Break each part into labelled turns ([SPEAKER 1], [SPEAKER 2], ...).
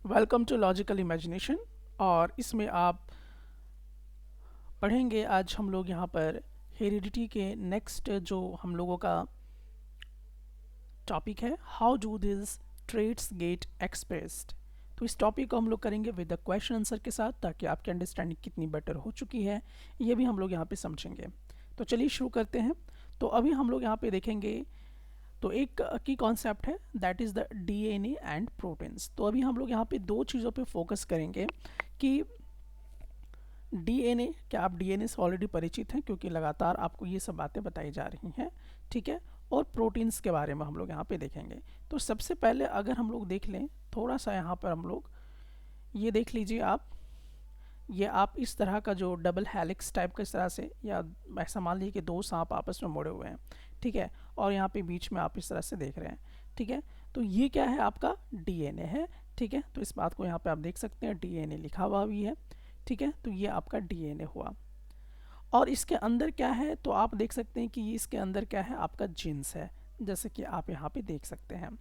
[SPEAKER 1] Welcome to logical imagination. और इसमें आप पढ़ेंगे आज हम लोग यहाँ पर हेरिडिटी के नेक्स्ट जो हम लोगों का टॉपिक है, how do this traits get expressed. तो इस टॉपिक को हम लोग करेंगे विद द क्वेश्चन आंसर के साथ, ताकि आपकी अंडरस्टैंडिंग कितनी बेटर हो चुकी है ये भी हम लोग यहाँ पे समझेंगे। तो चलिए शुरू करते हैं। तो अभी हम लोग यहाँ पे देखेंगे, तो एक की कॉन्सेप्ट है that is the DNA and proteins. तो अभी हम लोग यहाँ पे दो चीज़ों पे फोकस करेंगे कि डीएनए, क्या आप डीएनए से ऑलरेडी परिचित हैं, क्योंकि लगातार आपको ये सब बातें बताई जा रही हैं, ठीक है। और प्रोटीन्स के बारे में हम लोग यहाँ पे देखेंगे। तो सबसे पहले अगर हम लोग देख लें थोड़ा सा, यहाँ पर हम लोग ये देख लीजिए आप, ये आप इस तरह का जो डबल हेलिक्स टाइप का इस तरह से, या ऐसा मान लीजिए कि दो सांप आपस में मुड़े हुए हैं, ठीक है, और यहाँ पे बीच में आप इस तरह से देख रहे हैं, ठीक है। तो ये क्या है, आपका डीएनए है, ठीक है। तो इस बात को यहाँ पे आप देख सकते हैं, डीएनए लिखा हुआ भी है, ठीक है। तो ये आपका डीएनए हुआ। और इसके अंदर क्या है, तो आप देख सकते हैं कि ये इसके अंदर क्या है, आपका जीन्स है, जैसे कि आप यहाँ पे देख सकते हैं।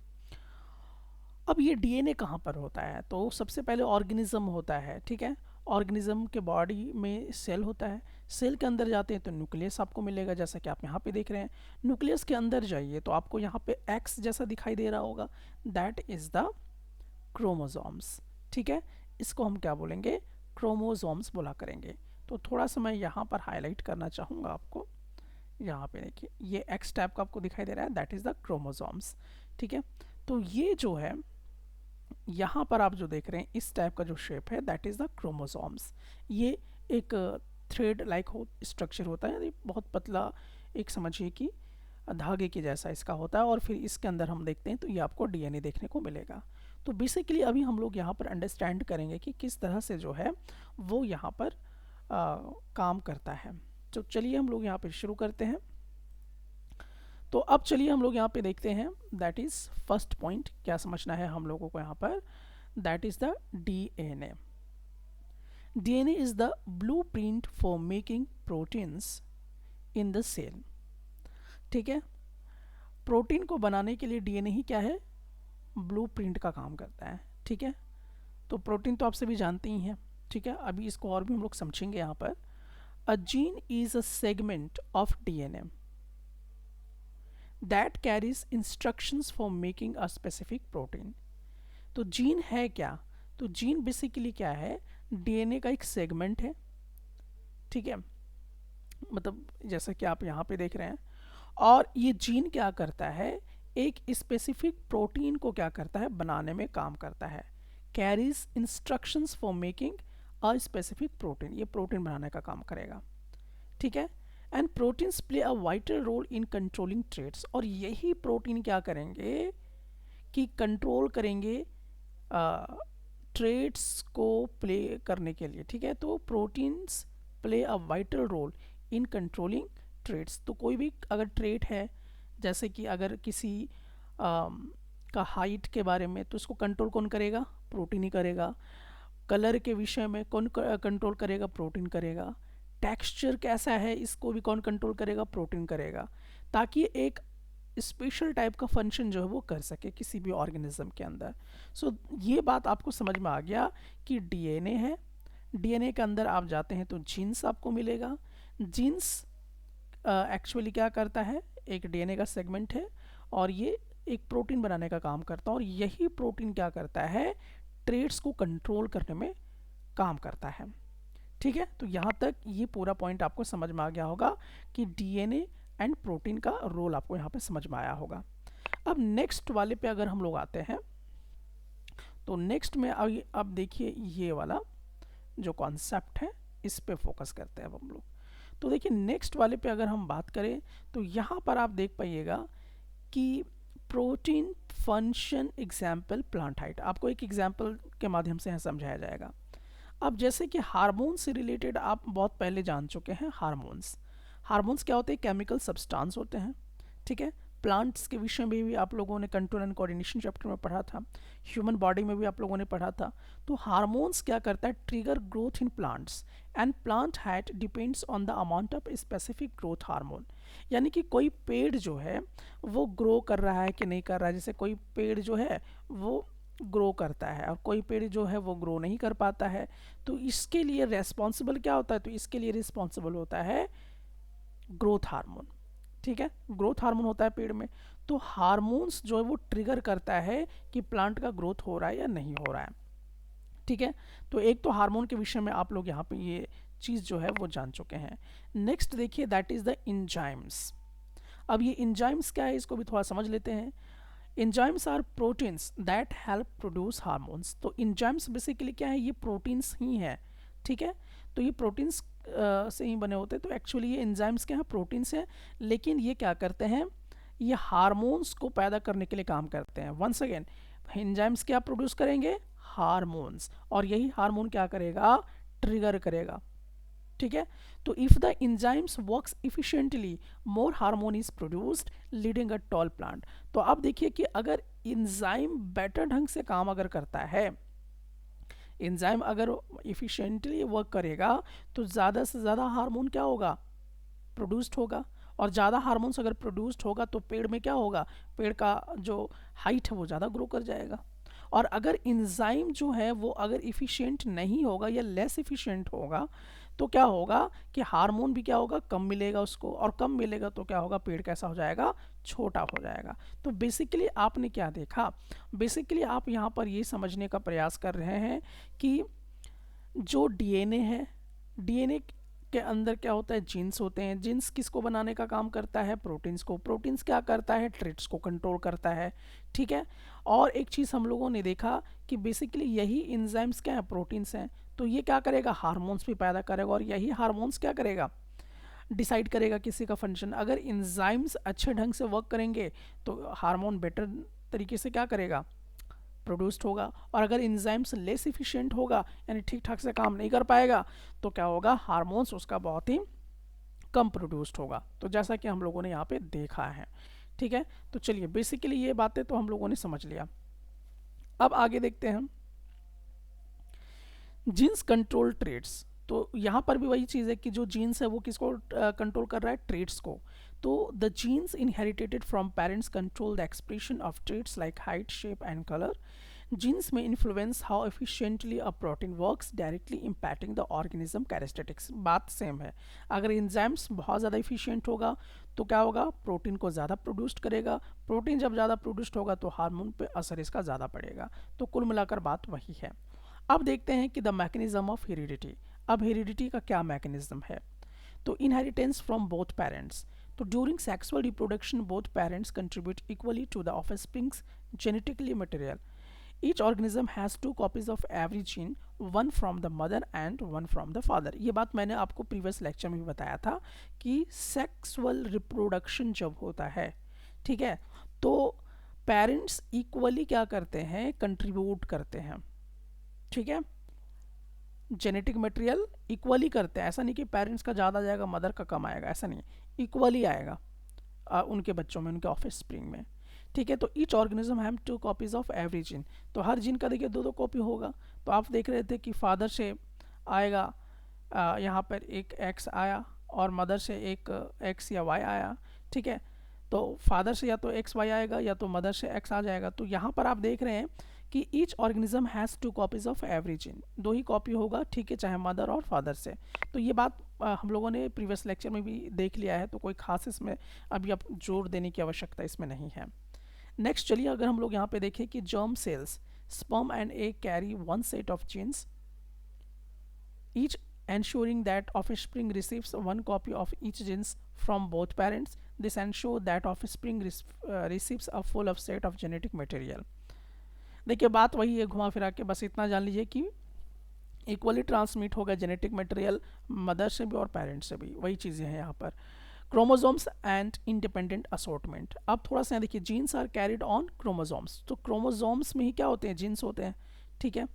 [SPEAKER 1] अब ये डीएनए कहाँ पर होता है, तो सबसे पहले ऑर्गेनिज्म होता है, ठीक है। ऑर्गेनिज्म के बॉडी में सेल होता है, सेल के अंदर जाते हैं तो न्यूक्लियस आपको मिलेगा, जैसा कि आप यहाँ पे देख रहे हैं। न्यूक्लियस के अंदर जाइए तो आपको यहाँ पे एक्स जैसा दिखाई दे रहा होगा, दैट इज़ द क्रोमोसोम्स, ठीक है। इसको हम क्या बोलेंगे, क्रोमोसोम्स बोला करेंगे। तो थोड़ा सा मैं यहाँ पर हाईलाइट करना चाहूँगा आपको, यहाँ पे देखिए ये एक्स टाइप का आपको दिखाई दे रहा है, दैट इज़ द क्रोमोसोम्स, ठीक है। तो ये जो है यहाँ पर आप जो देख रहे हैं इस टाइप का जो शेप है, दैट इज़ द क्रोमोसोम्स। ये एक थ्रेड लाइक स्ट्रक्चर होता है, ये बहुत पतला, एक समझिए कि धागे के जैसा इसका होता है, और फिर इसके अंदर हम देखते हैं तो ये आपको डीएनए देखने को मिलेगा। तो बेसिकली अभी हम लोग यहाँ पर अंडरस्टैंड करेंगे कि किस तरह से जो है वो यहाँ पर काम करता है। तो चलिए हम लोग यहाँ पर शुरू करते हैं। तो अब चलिए हम लोग यहाँ पे देखते हैं, दैट इज़ फर्स्ट पॉइंट क्या समझना है हम लोगों को यहाँ पर, that is the DNA. DNA is the blueprint for making proteins in the cell, ठीक है। प्रोटीन को बनाने के लिए डीएनए ही क्या है, ब्लूप्रिंट का काम करता है, ठीक है। तो प्रोटीन तो आप सभी जानते ही हैं, ठीक है। अभी इसको और भी हम लोग समझेंगे यहाँ पर। A gene is a segment of DNA that carries instructions for making a specific protein. तो जीन है क्या, तो जीन बेसिकली क्या है, डीएनए का एक सेगमेंट है, ठीक है। मतलब जैसा कि आप यहाँ पे देख रहे हैं, और ये जीन क्या करता है, एक स्पेसिफिक प्रोटीन को क्या करता है, बनाने में काम करता है। Carries instructions for making a specific protein, ये प्रोटीन बनाने का काम करेगा, ठीक है। And proteins play a vital role in controlling traits, और यही प्रोटीन क्या करेंगे कि कंट्रोल करेंगे ट्रेड्स को प्ले करने के लिए, ठीक है। तो proteins play a vital role in controlling traits. तो कोई भी अगर ट्रेड है, जैसे कि अगर किसी का हाइट के बारे में, तो उसको कंट्रोल कौन करेगा, प्रोटीन ही करेगा। कलर के विषय में कौन कंट्रोल करेगा, प्रोटीन करेगा। टेक्सचर कैसा है, इसको भी कौन कंट्रोल करेगा, प्रोटीन करेगा, ताकि एक स्पेशल टाइप का फंक्शन जो है वो कर सके किसी भी ऑर्गेनिज्म के अंदर। सो ये बात आपको समझ में आ गया कि डीएनए है, डीएनए के अंदर आप जाते हैं तो जीन्स आपको मिलेगा। जीन्स एक्चुअली क्या करता है, एक डीएनए का सेगमेंट है, और ये एक प्रोटीन बनाने का काम करता है, और यही प्रोटीन क्या करता है, ट्रेड्स को कंट्रोल करने में काम करता है, ठीक है। तो यहाँ तक ये पूरा पॉइंट आपको समझ में आ गया होगा कि डीएनए एंड प्रोटीन का रोल आपको यहाँ पे समझ में आया होगा। अब नेक्स्ट वाले पे अगर हम लोग आते हैं, तो नेक्स्ट में अब देखिए ये वाला जो कॉन्सेप्ट है, इस पे फोकस करते हैं अब हम लोग। तो देखिए नेक्स्ट वाले पे अगर हम बात करें, तो यहाँ पर आप देख पाइएगा कि protein function example plant height, आपको एक एग्जाम्पल के माध्यम से समझाया जाएगा। अब जैसे कि हार्मोन से रिलेटेड आप बहुत पहले जान चुके हैं, हार्मोन्स, हार्मोन्स क्या होते हैं, केमिकल सब्सटेंस होते हैं, ठीक है। प्लांट्स के विषय में भी आप लोगों ने कंट्रोल एंड कोऑर्डिनेशन चैप्टर में पढ़ा था, ह्यूमन बॉडी में भी आप लोगों ने पढ़ा था। तो हार्मोन्स क्या करता है, trigger growth in plants, and plant height depends on the amount of specific growth hormone. यानी कि कोई पेड़ जो है वो ग्रो कर रहा है कि नहीं कर रहा है, जैसे कोई पेड़ जो है वो ग्रो करता है और कोई पेड़ जो है वो ग्रो नहीं कर पाता है। तो इसके लिए रेस्पॉन्सिबल क्या होता है? तो इसके लिए रिस्पॉन्सिबल होता है ग्रोथ हार्मोन। ठीक है, ग्रोथ हार्मोन होता है पेड़ में। तो हार्मोन्स जो है वो ट्रिगर करता है कि प्लांट का ग्रोथ हो रहा है या नहीं हो रहा है। ठीक है, तो एक तो हार्मोन के विषय में आप लोग यहाँ पे ये चीज़ जो है वो जान चुके हैं। नेक्स्ट देखिए, दैट इज़ द इंजाइम्स। अब ये इंजाइम्स क्या है, इसको भी थोड़ा समझ लेते हैं। Enzymes are proteins that help produce hormones. तो इंजाइम्स बेसिकली क्या है? ये प्रोटीन्स ही है। ठीक है, तो ये प्रोटीन्स से ही बने होते हैं। तो एक्चुअली ये इंजाइम्स क्या है? प्रोटीन्स है, लेकिन ये क्या करते हैं? ये हार्मोन्स को पैदा करने के लिए काम करते हैं। वंस अगेन, एंजाइम्स क्या प्रोड्यूस करेंगे? हार्मोन्स। और यही हार्मोन क्या करेगा? ट्रिगर करेगा। ठीक है, तो if the enzymes works efficiently more hormone is produced leading a tall plant. तो अब देखिए कि अगर एंजाइम बेटर ढंग से काम अगर करता है, एंजाइम अगर इफिशिएंटली वर्क करेगा तो ज़्यादा से ज़्यादा हार्मोन क्या होगा? प्रोड्यूस्ड होगा। और ज़्यादा हार्मोन्स अगर प्रोड्यूस्ड होगा तो पेड़ में क्या होगा? पेड़ का जो हाइट है वो ज़्यादा ग्रो कर जाएगा। और अगर इंजाइम जो है वो अगर इफ़िशिएंट नहीं होगा या लेस इफ़िशिएंट होगा तो क्या होगा कि हार्मोन भी क्या होगा? कम मिलेगा उसको, और कम मिलेगा तो क्या होगा? पेड़ कैसा हो जाएगा? छोटा हो जाएगा। तो बेसिकली आपने क्या देखा? बेसिकली आप यहाँ पर ये समझने का प्रयास कर रहे हैं कि जो डीएनए है, डीएनए के अंदर क्या होता है? जीन्स होते हैं। जीन्स किसको बनाने का काम करता है? प्रोटीन्स को। प्रोटीन्स क्या करता है? ट्रेट्स को कंट्रोल करता है। ठीक है, और एक चीज़ हम लोगों ने देखा कि बेसिकली यही एंजाइम्स क्या है? प्रोटीन्स हैं। तो ये क्या करेगा? हार्मोन्स भी पैदा करेगा, और यही हार्मोन्स क्या करेगा? डिसाइड करेगा किसी का फंक्शन। अगर एंजाइम्स अच्छे ढंग से वर्क करेंगे तो हार्मोन बेटर तरीके से क्या करेगा? प्रोड्यूस्ड होगा। और अगर इंजाइम्स लेस इफिशिएंट होगा, यानी ठीक ठाक से काम नहीं कर पाएगा, तो क्या होगा? हार्मोन्स उसका बहुत ही कम प्रोड्यूस्ड होगा। तो जैसा कि हम लोगों ने यहाँ पे देखा है। ठीक है, तो चलिए बेसिकली ये बातें तो हम लोगों ने समझ लिया। अब आगे देखते हैं हम जीन्स कंट्रोल ट्रेड्स। तो यहाँ पर भी वही चीज़ है कि जो जीन्स है वो किसको कंट्रोल कर रहा है? ट्रेड्स को। तो the genes inherited from parents control the expression of traits like height, shape and colour. Genes may influence how efficiently a protein works, directly impacting the organism characteristics. बात same है। अगर enzymes बहुत ज़्यादा efficient होगा तो क्या होगा? Protein को ज़्यादा प्रोड्यूस करेगा। प्रोटीन जब ज़्यादा प्रोड्यूस्ड होगा तो हार्मोन पे असर इसका ज़्यादा पड़ेगा। तो कुल मिलाकर बात वही है। अब देखते हैं कि द मैकेनिज्म ऑफ हेरिडिटी। अब हेरिडिटी का क्या मैकेनिज्म है? तो इनहेरिटेंस फ्रॉम बोथ पेरेंट्स। तो during sexual reproduction both parents contribute equally to the offsprings genetically material. Each organism has two copies of every gene, one from the mother and one from the father। ये बात मैंने आपको previous lecture में भी बताया था कि sexual reproduction जब होता है, ठीक है, तो पेरेंट्स इक्वली क्या करते हैं? कंट्रीब्यूट करते हैं। ठीक है, जेनेटिक मटेरियल इक्वली करते हैं। ऐसा नहीं कि पेरेंट्स का ज़्यादा जाएगा मदर का कम आएगा, ऐसा नहीं, इक्वली आएगा उनके बच्चों में, उनके ऑफिस स्प्रिंग में। ठीक है, तो each organism have two copies of every gene. तो हर जीन का देखिए दो दो कॉपी होगा। तो आप देख रहे थे कि फादर से आएगा यहाँ पर एक एक्स आया और मदर से एक एक्स या वाई आया। ठीक है, तो फादर से या तो एक्स वाई आएगा या तो मदर से एक्स आ जाएगा। तो यहाँ पर आप देख रहे हैं कि each organism has two copies of every gene. दो ही कॉपी होगा, ठीक है, चाहे मदर और फादर से। तो ये बात हम लोगों ने प्रीवियस लेक्चर में भी देख लिया है, तो कोई खास इसमें अभी अब जोर देने की आवश्यकता इसमें नहीं है। नेक्स्ट चलिए, अगर हम लोग यहाँ पे देखें कि germ cells, sperm and egg carry one set of genes, each ensuring that offspring receives one copy of each genes from both parents. This ensure that offspring receives a full of set of genetic material। देखिए बात वही है घुमा फिरा के, बस इतना जान लीजिए कि इक्वली ट्रांसमिट होगा जेनेटिक मटेरियल मदर से भी और पेरेंट्स से भी। वही चीज़ें हैं यहाँ पर। Chromosomes and independent assortment. अब थोड़ा सा देखिए, genes are carried on chromosomes. तो क्रोमोसोम्स में ही क्या होते हैं? जीन्स होते हैं। ठीक है,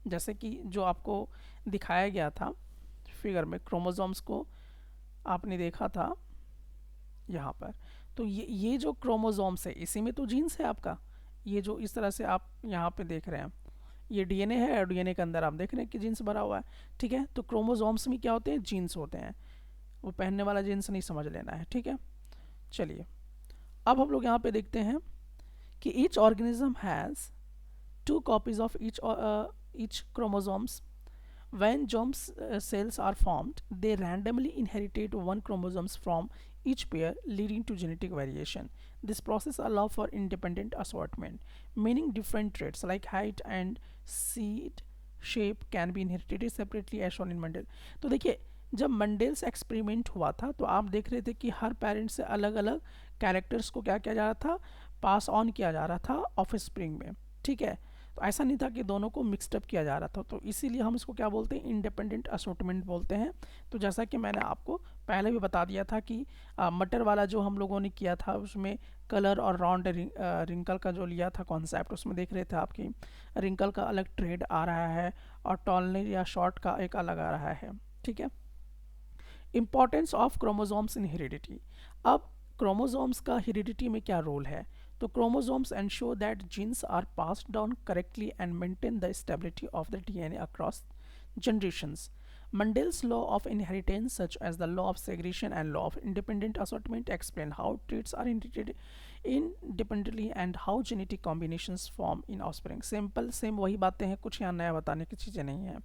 [SPEAKER 1] जैसे कि जो आपको दिखाया गया था फिगर में, क्रोमोसोम्स को आपने देखा था यहाँ पर। तो ये जो क्रोमोसोम्स है इसी में तो जीन्स है आपका। ये जो इस तरह से आप यहाँ पे देख रहे हैं, ये डीएनए है और डीएनए के अंदर आप देख रहे हैं कि जीन्स भरा हुआ है। ठीक है, तो क्रोमोसोम्स में क्या होते हैं? जीन्स होते हैं। वो पहनने वाला जीन्स नहीं समझ लेना है। ठीक है, चलिए अब हम लोग यहाँ पे देखते हैं कि each organism has 2 copies of each chromosomes. When germ cells are formed, they randomly inherited one chromosomes from each pair, leading to genetic variation. This process allows for independent assortment, meaning different traits like height and seed shape can be inherited separately as shown in Mendel. तो देखिए, जब मंडेल्स experiment हुआ था तो आप देख रहे थे कि हर पेरेंट से अलग अलग कैरेक्टर्स को क्या किया जा रहा था, पास ऑन किया जा रहा था ऑफ स्प्रिंग में, ठीक है. तो ऐसा नहीं था कि दोनों को मिक्सड अप किया जा रहा था, तो इसीलिए हम इसको क्या बोलते हैं, इंडिपेंडेंट असॉर्टमेंट बोलते हैं. तो जैसा कि मैंने आपको पहले भी बता दिया था कि मटर वाला जो हम लोगों ने किया था उसमें कलर और राउंड रिंकल का जो लिया था कॉन्सेप्ट, उसमें देख रहे थे आपकी रिंकल का अलग ट्रेड आ रहा है और टॉलनेर या शॉर्ट का एक अलग आ रहा है, ठीक है. Importance of chromosomes in heredity. अब क्रोमोसोम्स का हेरिडिटी में क्या रोल है, तो chromosomes ensure that genes are passed down correctly and maintain the stability of the DNA across generations. Mendel's law of inheritance, such as the law of segregation and law of independent assortment, explain how traits are inherited independently and how genetic combinations form in offspring. Simple same वही बातें हैं, कुछ यहाँ नया बताने की चीज़ें नहीं हैं.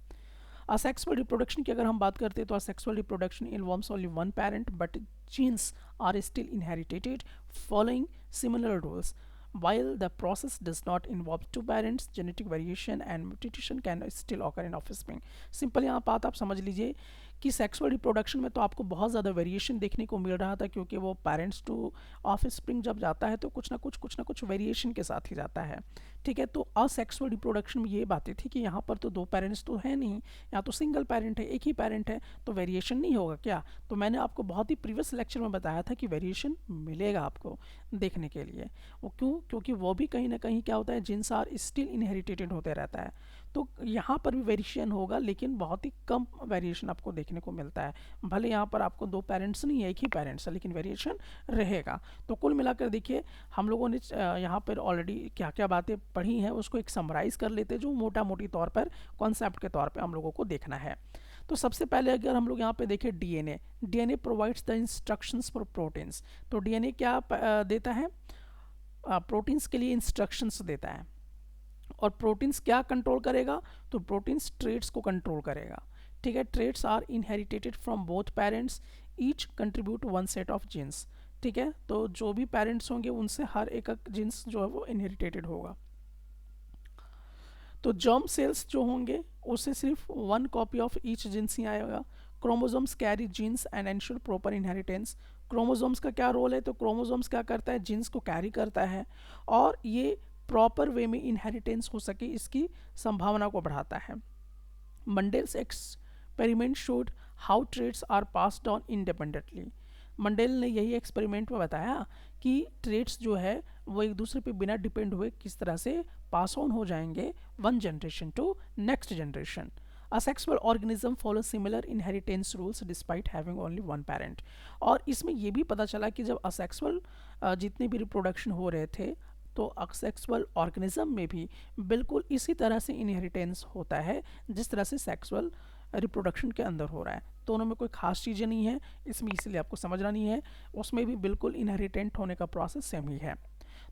[SPEAKER 1] Asexual reproduction की अगर हम बात करते हैं तो asexual reproduction involves only one parent, but genes are still inherited following similar rules. While the process does not involve two parents, genetic variation and mutation can still occur in offspring. Simple यहाँ बात आप समझ लीजिए कि sexual reproduction में तो आपको बहुत ज़्यादा वेरिएशन देखने को मिल रहा था, क्योंकि वो पेरेंट्स टू ऑफ स्प्रिंग जब जाता है तो कुछ ना कुछ वेरिएशन के साथ ही जाता है, ठीक है. तो असेक्सुअल रिप्रोडक्शन में ये बातें थी कि यहाँ पर तो दो पेरेंट्स तो है नहीं, यहाँ तो सिंगल पेरेंट है, एक ही पेरेंट है, तो वेरिएशन नहीं होगा क्या. तो मैंने आपको बहुत ही प्रीवियस लेक्चर में बताया था कि वेरिएशन मिलेगा आपको देखने के लिए. वो क्यों, क्योंकि वो भी कहीं ना कहीं क्या होता है, जीन्स आर स्टिल इनहेरिटेड होते रहता है. तो यहाँ पर भी वेरिएशन होगा, लेकिन बहुत ही कम वेरिएशन आपको देखने को मिलता है. भले यहाँ पर आपको दो पेरेंट्स नहीं है, एक ही पेरेंट्स है, लेकिन वेरिएशन रहेगा. तो कुल मिलाकर देखिए, हम लोगों ने यहाँ पर ऑलरेडी क्या क्या बातें पढ़ी हैं उसको एक समराइज कर लेते हैं, जो मोटा मोटी तौर पर कॉन्सेप्ट के तौर पर हम लोगों को देखना है. तो सबसे पहले अगर हम लोग यहाँ पे देखें DNA provides the instructions for proteins. तो डीएनए क्या देता है, प्रोटीन्स के लिए इंस्ट्रक्शंस देता है. और प्रोटीन्स क्या कंट्रोल करेगा, तो प्रोटीन्स ट्रेट्स को कंट्रोल करेगा, ठीक है. Traits are inherited from both parents, each contribute one set of genes, ठीक है. तो जो भी पेरेंट्स होंगे उनसे हर एक जीन्स जो है वो इनहेरिटेड होगा. तो जर्म सेल्स जो होंगे उससे सिर्फ one copy of each genes ही आएगा. Chromosomes carry genes and ensure proper inheritance. Chromosomes का क्या रोल है, तो क्रोमोसोम्स क्या करता है, जीन्स को कैरी करता है और ये प्रॉपर वे में इनहेरिटेंस हो सके इसकी संभावना को बढ़ाता है. Mendel's experiment showed how traits are passed down independently. Mendel ने यही एक्सपेरिमेंट में बताया कि ट्रेट्स जो है वो एक दूसरे पे बिना डिपेंड हुए किस तरह से पास ऑन हो जाएंगे one generation to next generation. Asexual organism follow similar inheritance rules despite having only one parent. और इसमें ये भी पता चला कि जब asexual जितने भी रिप्रोडक्शन हो रहे थे तो asexual organism में भी बिल्कुल इसी तरह से इनहेरिटेंस होता है जिस तरह से सेक्सुअल रिप्रोडक्शन के अंदर हो रहा है. दोनों में कोई खास चीज़ें नहीं है इसमें, इसलिए आपको समझना नहीं है. उसमें भी बिल्कुल इनहेरिटेंट होने का प्रोसेस सेम ही है.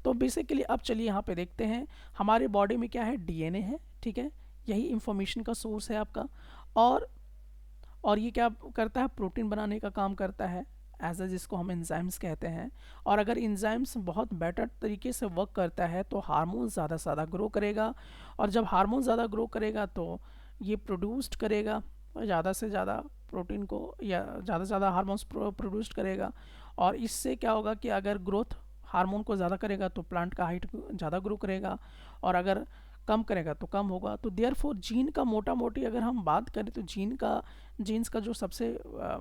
[SPEAKER 1] तो बेसिकली अब चलिए यहाँ पे देखते हैं हमारे बॉडी में क्या है, डीएनए है, ठीक है. यही इंफॉर्मेशन का सोर्स है आपका. और ये क्या करता है, प्रोटीन बनाने का काम करता है, एज जिसको हम एंजाइम्स कहते हैं. और अगर एंजाइम्स बहुत बेटर तरीके से वर्क करता है तो हार्मोन ज़्यादा से ज़्यादा ग्रो करेगा. और जब हार्मोन ज़्यादा ग्रो करेगा तो ये प्रोड्यूस्ड करेगा ज़्यादा से ज़्यादा प्रोटीन को, या ज़्यादा से ज़्यादा हार्मोन्स प्रोड्यूस्ड करेगा. और इससे क्या होगा कि अगर ग्रोथ हार्मोन को ज़्यादा करेगा तो प्लांट का हाइट ज़्यादा ग्रो करेगा, और अगर कम करेगा तो कम होगा. तो देयरफॉर जीन का मोटा मोटी अगर हम बात करें तो जीन्स का जो सबसे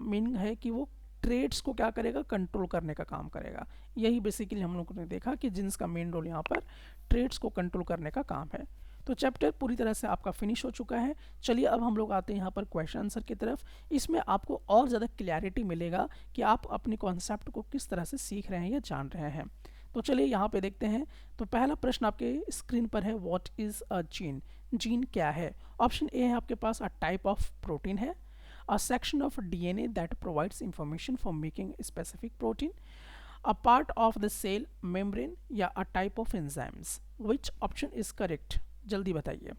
[SPEAKER 1] मीनिंग है कि वो ट्रेड्स को क्या करेगा, कंट्रोल करने का काम करेगा. यही बेसिकली हम लोगों ने देखा कि जीन्स का मेन रोल यहाँ पर ट्रेड्स को कंट्रोल करने का काम है. तो चैप्टर पूरी तरह से आपका फिनिश हो चुका है. चलिए अब हम लोग आते हैं यहाँ पर क्वेश्चन आंसर की तरफ. इसमें आपको और ज़्यादा क्लैरिटी मिलेगा कि आप अपने कॉन्सेप्ट को किस तरह से सीख रहे हैं या जान रहे हैं. तो चलिए यहाँ पे देखते हैं. तो पहला प्रश्न आपके स्क्रीन पर है, what is a gene. Gene क्या है. ऑप्शन ए है आपके पास अ टाइप ऑफ प्रोटीन है, a section of DNA that provides information for making specific protein, a part of the cell membrane, या a type of enzymes. Which option is correct. जल्दी बताइए।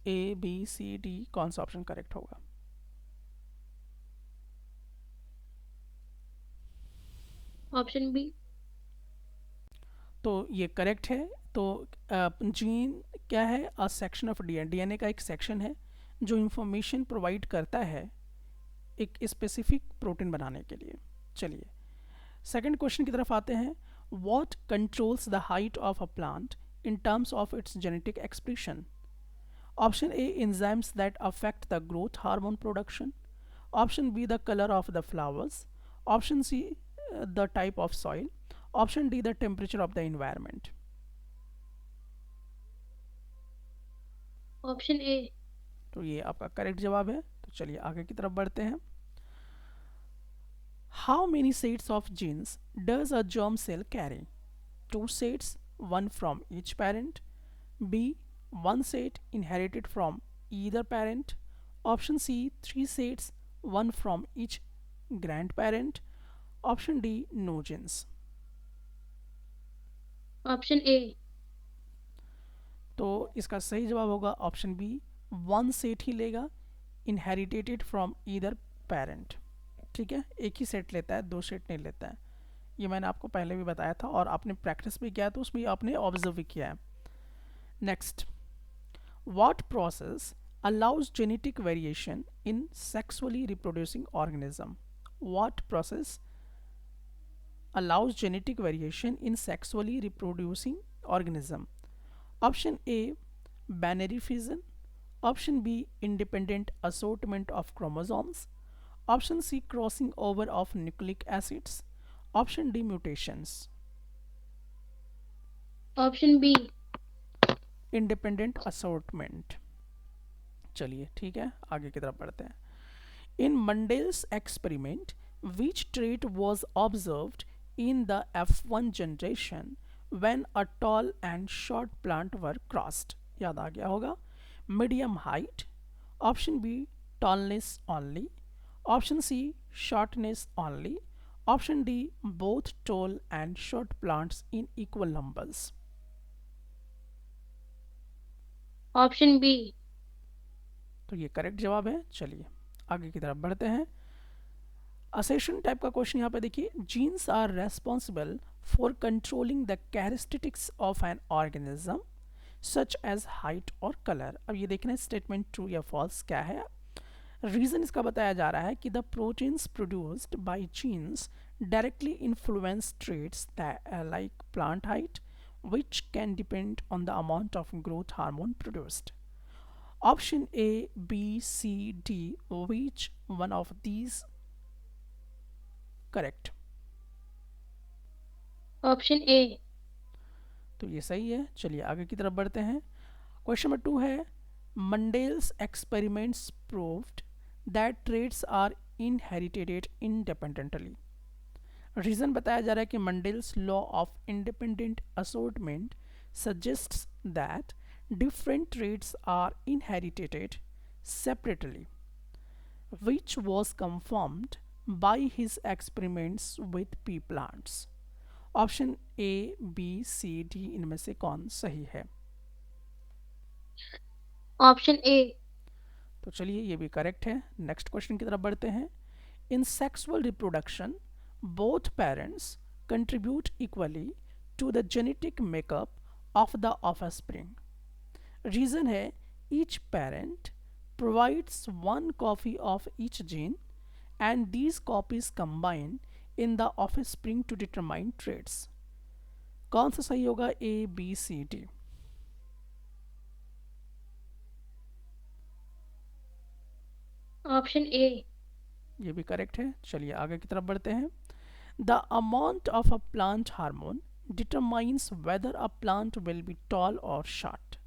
[SPEAKER 1] A B C D कौन सा option correct होगा?
[SPEAKER 2] Option B.
[SPEAKER 1] तो ये correct है। तो जीन क्या है? A section of DNA, DNA का एक सेक्शन है जो इंफॉर्मेशन प्रोवाइड करता है एक स्पेसिफिक प्रोटीन बनाने के लिए। चलिए सेकंड क्वेश्चन की तरफ आते हैं। What controls the height of a plant in terms of its genetic expression? Option A enzymes that affect the growth hormone production. Option B the color of the flowers. Option C the type of soil. Option D the temperature of the environment.
[SPEAKER 2] Option A.
[SPEAKER 1] तो ये आपका correct जवाब है। तो चलिए आगे की तरफ बढ़ते हैं। How many sets of genes does a germ cell carry? Two sets, one from each parent. B. One set inherited from either parent. Option C. Three sets, one from each grandparent. Option D. No genes.
[SPEAKER 2] Option A.
[SPEAKER 1] तो इसका सही जवाब होगा option B, one set ही लेगा, इनहेरिटेटेड from either parent. ठीक है, एक ही set लेता है, दो सेट नहीं लेता है। ये मैंने आपको पहले भी बताया था और आपने प्रैक्टिस भी किया तो उसमें आपने ऑब्जर्व भी किया है। Next, what process allows genetic variation in sexually reproducing organism? What process allows genetic variation in sexually reproducing organism? Option A binary fission. Option B independent assortment of chromosomes. Option C crossing over of nucleic acids. Option D mutations.
[SPEAKER 2] Option B.
[SPEAKER 1] Independent assortment. चलिए ठीक है, आगे की तरफ बढ़ते हैं। In Mendel's experiment which trait was observed in the F1 generation when a tall and short plant were crossed? याद आ गया होगा। Medium height, option B tallness only, option C shortness only, option D both tall and short plants in equal numbers.
[SPEAKER 2] Option B.
[SPEAKER 1] तो ये correct जवाब है। चलिए आगे की तरफ बढ़ते हैं। असेशन टाइप का क्वेश्चन यहाँ पे देखिए। Genes are responsible for controlling the characteristics of an organism such as height और कलर। अब ये देखना है स्टेटमेंट ट्रू या फॉल्स क्या है। रीजन इसका बताया जा रहा है कि the proteins produced by genes directly influence traits like plant height which can depend on the amount of growth hormone produced. Option A, B, C, D, which one of these correct?
[SPEAKER 2] Option A.
[SPEAKER 1] तो ये सही है। चलिए आगे की तरफ बढ़ते हैं। क्वेश्चन नंबर 2 है, Mendel's experiments proved that traits are inherited independently. Reason बताया जा रहा है कि Mendel's law of independent assortment suggests that different traits are inherited separately, which was confirmed by his experiments with pea plants. Option A B C D इनमें से कौन सही है?
[SPEAKER 2] Option A.
[SPEAKER 1] तो चलिए ये भी करेक्ट है। नेक्स्ट क्वेश्चन की तरफ बढ़ते हैं। In sexual reproduction both parents contribute equally to the genetic makeup of the offspring. Reason है each parent provides one copy of each gene and these copies combine in the offspring to determine traits. कौन सा सही होगा? A B C D?
[SPEAKER 2] Option A.
[SPEAKER 1] ये भी correct है। चलिए आगे की तरफ बढ़ते हैं। The amount of a plant hormone determines weather a plant will be toll और शॉर्ट।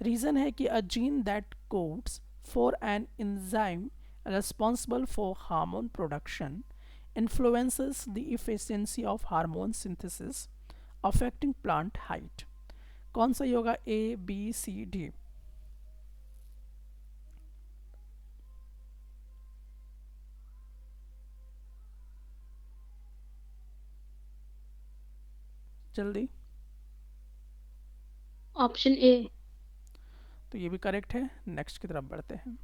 [SPEAKER 1] रीजन है कि a gene that codes for an enzyme responsible for hormone production influences the efficiency of hormone synthesis affecting plant height. कौन सा होगा? A B C D? जल्दी।
[SPEAKER 2] Option A.
[SPEAKER 1] तो ये भी करेक्ट है। नेक्स्ट की तरफ बढ़ते हैं।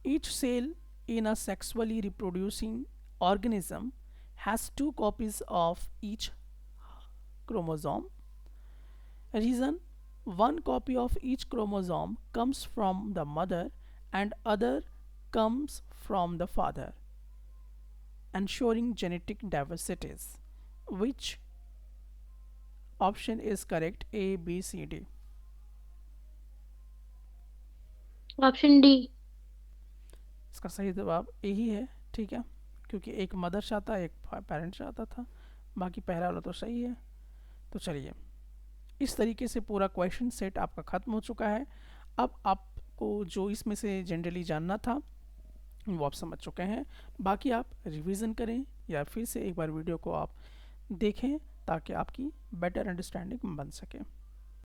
[SPEAKER 1] Each cell in a sexually reproducing organism has 2 copies of each chromosome. Reason: one copy of each chromosome comes from the mother and other comes from the father, ensuring genetic diversities. Which option is correct? A, B, C, D.
[SPEAKER 2] Option D.
[SPEAKER 1] इसका सही जवाब ए ही है, ठीक है, क्योंकि एक mother चाहता एक पेरेंट चाहता था, बाकी पहला वाला तो सही है। तो चलिए, इस तरीके से पूरा क्वेश्चन सेट आपका ख़त्म हो चुका है। अब आपको जो इसमें से जनरली जानना था वो आप समझ चुके हैं। बाकी आप रिवीजन करें या फिर से एक बार वीडियो को आप देखें ताकि आपकी बेटर अंडरस्टैंडिंग बन सके।